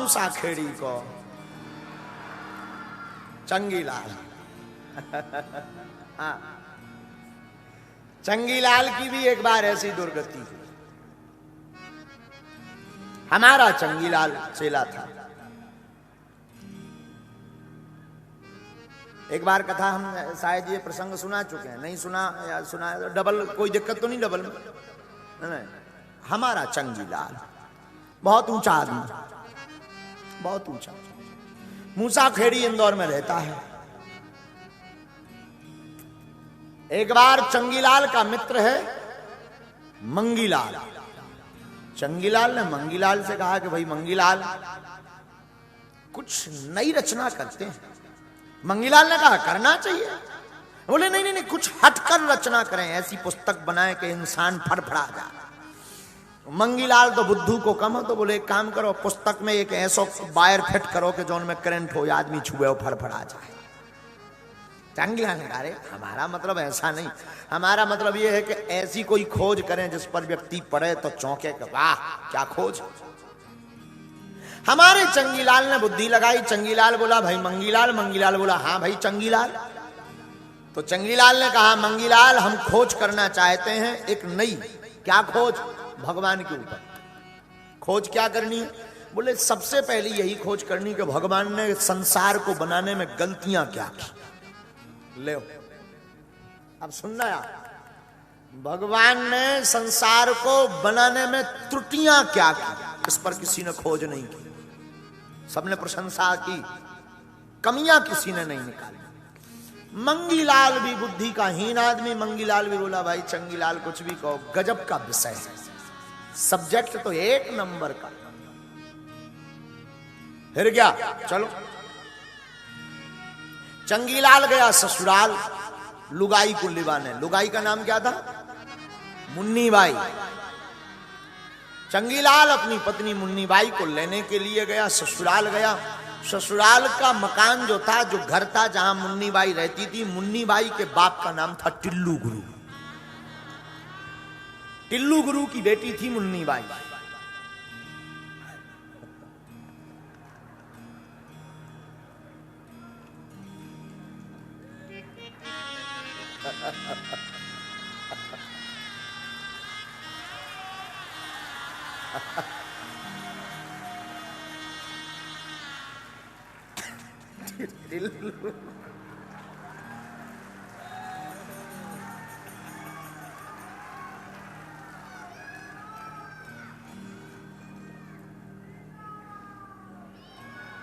मूसा खेड़ी को चंगीलाल। हाँ, चंगीलाल की भी एक बार ऐसी दुर्गति हुई। हमारा चंगीलाल चेला था। एक बार कथा हम शायद ये प्रसंग सुना चुके हैं, नहीं सुना या सुना है तो डबल, कोई दिक्कत तो नहीं डबल में? नहीं। हमारा चंगीलाल बहुत ऊंचा आदमी, बहुत ऊंचा। मूसा खेड़ी इंदौर में रहता है। एक बार चंगीलाल का मित्र है मंगीलाल। चंगीलाल ने मंगीलाल से कहा कि भाई मंगीलाल, कुछ नई रचना करते हैं। मंगीलाल ने कहा करना चाहिए। बोले नहीं नहीं नहीं, कुछ हटकर रचना करें, ऐसी पुस्तक बनाएं कि इंसान फड़फड़ा जाए। मंगीलाल तो बुद्धू को कम हो, तो बोले एक काम करो, पुस्तक में एक ऐसा वायर फिट करो कि जोन में करंट हो, आदमी छुए हो फड़फड़ा जाए। चंगीलाल ने कहा अरे हमारा मतलब ऐसा नहीं, हमारा मतलब यह है कि ऐसी कोई खोज करें जिस पर व्यक्ति पढ़े तो चौंके कि वाह क्या खोज। हमारे चंगीलाल ने बुद्धि लगाई। चंगीलाल बोला भाई मंगीलाल, मंगीलाल बोला हाँ भाई चंगीलाल। तो चंगीलाल ने कहा मंगीलाल, हम खोज करना चाहते हैं एक नई। क्या खोज? भगवान के ऊपर खोज। क्या करनी है? बोले सबसे पहले यही खोज करनी कि भगवान ने संसार को बनाने में गलतियां क्या की। ले अब सुनना यार, भगवान ने संसार को बनाने में त्रुटियां क्या की, इस पर किसी ने खोज नहीं की। सबने प्रशंसा की, कमियां किसी ने नहीं निकाली। मंगीलाल भी बुद्धि का हीन आदमी, मंगीलाल भी बोला भाई चंगीलाल कुछ भी कहो, गजब का विषय है, सब्जेक्ट तो एक नंबर का। फिर क्या, चलो। चंगीलाल गया ससुराल लुगाई को लिवाने। लुगाई का नाम क्या था? मुन्नी बाई। चंगीलाल अपनी पत्नी मुन्नी बाई को लेने के लिए गया, ससुराल गया। ससुराल का मकान जो था, जो घर था जहां मुन्नी बाई रहती थी, मुन्नी बाई के बाप का नाम था टिल्लू गुरु। टिल्लू गुरु की बेटी थी मुन्नी बाई।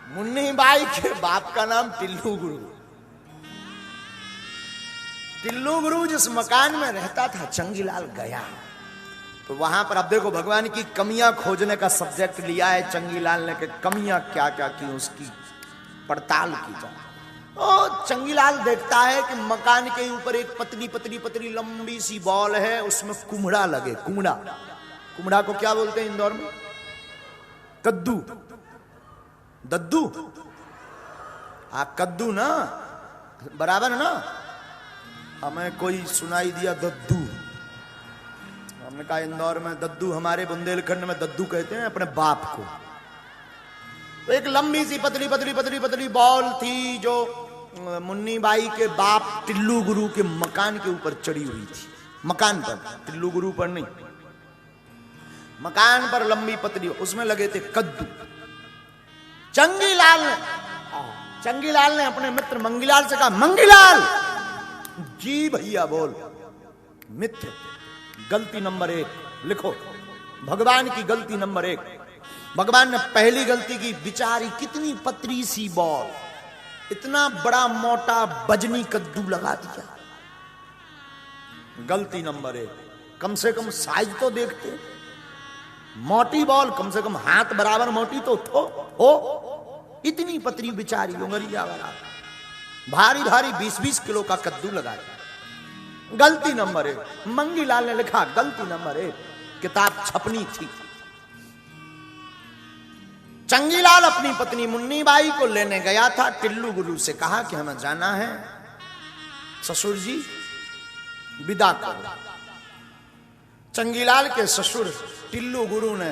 मुन्नी बाई के बाप का नाम टिल्लू गुरु। टिल्लू गुरु जिस मकान में रहता था, चंगीलाल गया तो वहां पर, अब देखो भगवान की कमियां खोजने का सब्जेक्ट लिया है चंगीलाल ने कि कमियां क्या क्या की, उसकी पड़ताल की जाए। ओ चंगीलाल देखता है कि मकान के ऊपर एक पतली पतली पतली लंबी सी बॉल है, उसमें कुम्हड़ा लगे। कुम्हड़ा, कुम्हड़ा को क्या बोलते हैं इंदौर में? कद्दू। दद्दू? कद्दू ना, बराबर ना। हमें कोई सुनाई दिया दद्दू, हमने कहा इंदौर में दद्दू, हमारे बुंदेलखंड में दद्दू कहते हैं अपने बाप को। तो एक लंबी सी पतली पतली पतली पतली बॉल थी जो मुन्नी बाई के बाप टिल्लू गुरु के मकान के ऊपर चढ़ी हुई थी। मकान पर, टिल्लू गुरु पर नहीं, मकान पर लंबी पतली, उसमें लगे थे कद्दू। चंगीलाल ने अपने मित्र मंगीलाल से कहा मंगीलाल। जी भैया बोल। मित्र, गलती नंबर 1 लिखो, भगवान की गलती नंबर 1। भगवान ने पहली गलती की, बिचारी कितनी पतली सी बॉल, इतना बड़ा मोटा बजनी कद्दू लगा दिया। गलती नंबर 1, कम से कम साइज तो देखते। मोटी बॉल कम से कम हाथ बराबर मोटी तो हो, इतनी पतली बिचारी उंगलिया बराबर, भारी भारी 20-20 किलो का कद्दू लगा दिया। गलती नंबर 1। मंगीलाल ने लिखा गलती नंबर 1, किताब छपनी थी। चंगीलाल अपनी पत्नी मुन्नी बाई को लेने गया था। टिल्लू गुरु से कहा कि हमें जाना है, ससुर जी विदा करो। चंगीलाल के ससुर टिल्लू गुरु ने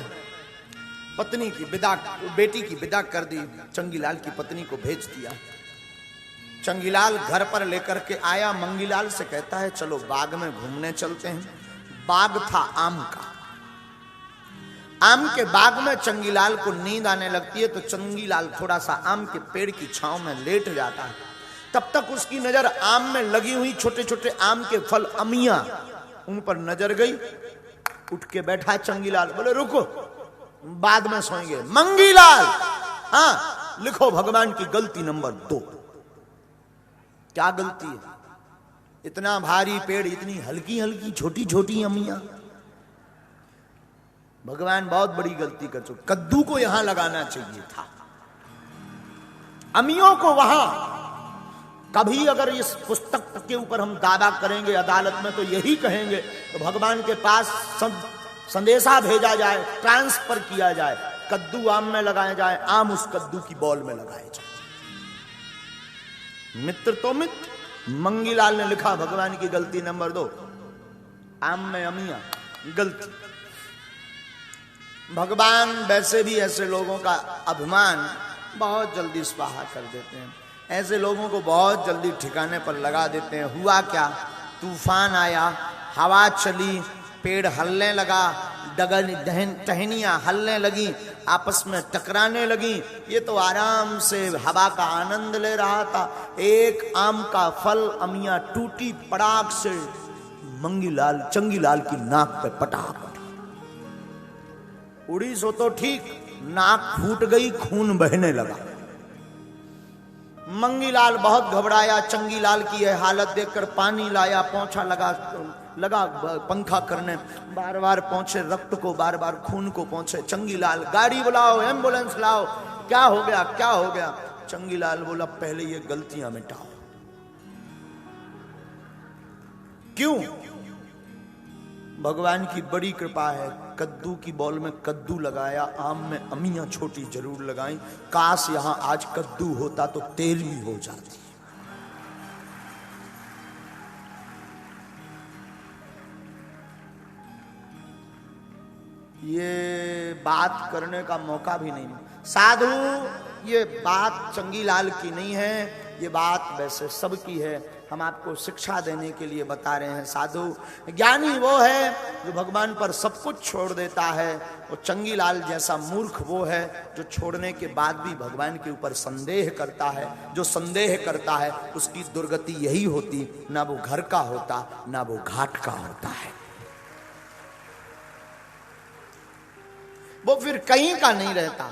पत्नी की विदा, बेटी की विदा कर दी, चंगीलाल की पत्नी को भेज दिया। चंगीलाल घर पर लेकर के आया, मंगीलाल से कहता है चलो बाग में घूमने चलते हैं। बाग था आम का। आम के बाग में चंगीलाल को नींद आने लगती है तो चंगीलाल थोड़ा सा आम के पेड़ की छांव में लेट जाता है। तब तक उसकी नजर आम में लगी हुई छोटे छोटे आम के फल अमियां, उन पर नजर गई। उठ के बैठा चंगीलाल, बोले रुको, बाद में सोएंगे। मंगीलाल, हाँ लिखो भगवान की गलती नंबर 2। क्या गलती है? इतना भारी पेड़, इतनी हल्की हल्की छोटी छोटी अमियां। भगवान बहुत बड़ी गलती कर चुके। कद्दू को यहां लगाना चाहिए था, अमियों को वहां। कभी अगर इस पुस्तक के ऊपर हम दावा करेंगे अदालत में तो यही कहेंगे तो भगवान के पास संदेशा भेजा जाए, ट्रांसफर किया जाए, कद्दू आम में लगाया जाए, आम उस कद्दू की बॉल में लगाए जाए। मित्र तो मित्र। मंगीलाल ने लिखा भगवान की गलती नंबर 2, आम में अमियां, गलती। भगवान वैसे भी ऐसे लोगों का अभिमान बहुत जल्दी स्वाहा कर देते हैं, ऐसे लोगों को बहुत जल्दी ठिकाने पर लगा देते हैं। हुआ क्या? तूफान आया, हवा चली, पेड़ हलने लगा, टहनियां हलने लगी, आपस में टकराने लगी। ये तो आराम से हवा का आनंद ले रहा था। एक आम का फल अमियां टूटी, पड़ाक से चंगीलाल की नाक पे पटाख उड़ी। सो तो ठीक, नाक फूट गई, खून बहने लगा। मंगीलाल बहुत घबराया। चंगीलाल की यह हालत देखकर पानी लाया, पोंछा लगा पंखा करने, बार बार पोंछे रक्त को, बार बार खून को पोंछे। चंगीलाल, गाड़ी बुलाओ, एम्बुलेंस लाओ, क्या हो गया, क्या हो गया? चंगीलाल बोला पहले ये गलतियां मिटाओ। क्यों? भगवान की बड़ी कृपा है, कद्दू की बॉल में कद्दू लगाया, आम में अमियां छोटी जरूर लगाई। काश यहां आज कद्दू होता तो 13वीं हो जाती। ये बात करने का मौका भी नहीं। साधु, ये बात चंगीलाल की नहीं है, ये बात वैसे सबकी है। हम आपको शिक्षा देने के लिए बता रहे हैं। साधु ज्ञानी वो है जो भगवान पर सब कुछ छोड़ देता है, और चंगीलाल जैसा मूर्ख वो है जो छोड़ने के बाद भी भगवान के ऊपर संदेह करता है। जो संदेह करता है उसकी दुर्गति यही होती, ना वो घर का होता ना वो घाट का होता है, वो फिर कहीं का नहीं रहता।